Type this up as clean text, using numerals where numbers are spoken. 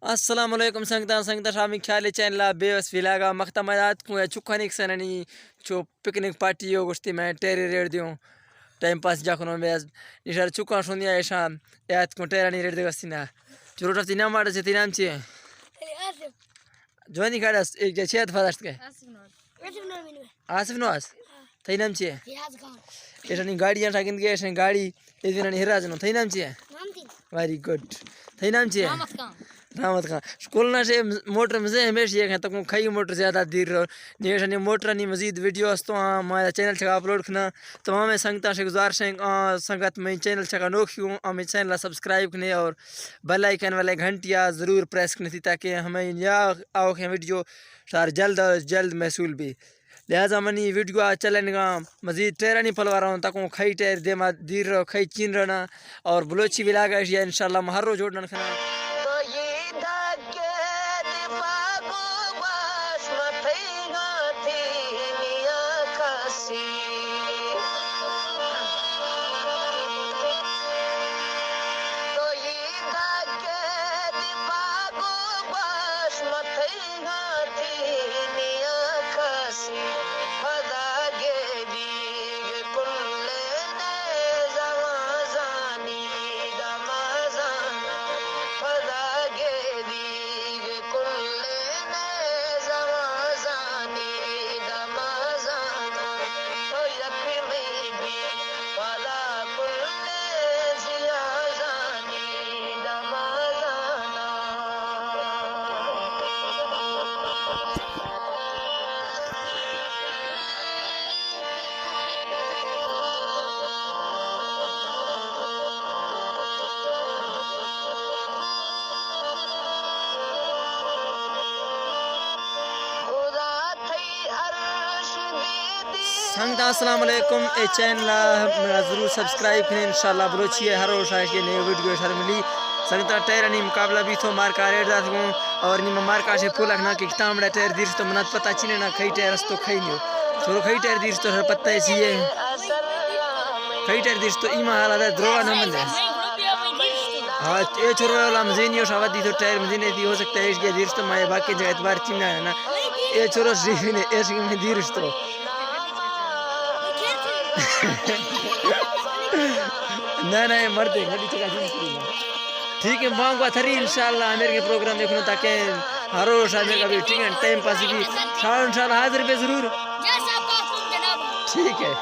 अस्सलामुअलैकुम संगता संगता शामी ख्याल चैनल बेवस विलागा मख्तमदात को या चुखानिक सननी चो पिकनिक पार्टी यो गुस्ती मैं टेरे रेड दियो टाइम पास जाखनो में निशर चुका सुनिया ऐसा याद को टेरा नहीं रेड देगस्ती ना चुरोटा तीना मार से तीनाम ची जोनी खाड़स एक जैसे फादर्स के आसिफ नवाज तीनाम ची ऐसा नहीं गाड़ी यहाँ ठाकिन के ऐसा गाड़ी इस दिन नहीं हिराज नो तीनाम ची वेरी गुड तीनाम ची रामत खान स्कूल ना से मोटर मजे हमेशा ये कहता हूँ खाई मोटर ज़्यादा देर निवेश ने मोटर नहीं मजीद वीडियो तो हमारा चैनल छका अपलोड करना तो हमें संगता से गुजारिश है संगत में चैनल छका नोखियों हमें चैनल सब्सक्राइब करने और बेल आइकन वाले घंटिया ज़रूर प्रेस करनी थी ताकि हमें या आओ के वीडियो सार जल्द और जल्द महसूल भी लिहाजा मनी वीडियो चलन का मजीद टेरा नहीं पलवा रहा हूँ ताकि खाई टेर दे मा दीर रहो खाई चीन रहना और बलोची भी लागा इंशाल्लाह महरो जोड़ना खाना संगता अस्सलाम वालेकुम ए चैनल ज़रूर सब्सक्राइब करें इंशाल्लाह बलोची हर रोज के नए वीडियो शर मिली संगता टेर नहीं मुकाबला भी तो मार का रेड दात और नी मार का से फूल रखना कि तामड़ा टेर दीर्स तो मनात पता चीने ना खई टेर तो खई नहीं छोरो खई टेर दीर्स तो पता है सी खई टेर दीर्स तो ईमा हाल है द्रोवा न मंदे हां ए छोरो वाला मजीनियो शावदी तो टेर मजीने दी हो सकता है इसके दीर्स तो मैं बाकी जगह एतबार चीना है ना ए छोरो श्री ने ऐसे में दीर्स तो ना मरते घड़ी चका ठीक है मांगवा थरी इंशाल्लाह मेरे के प्रोग्राम देखना ताकि हर रोज आने का भी ठीक है टाइम पास की इंशाल्लाह हाजिर पे जरूर ठीक है।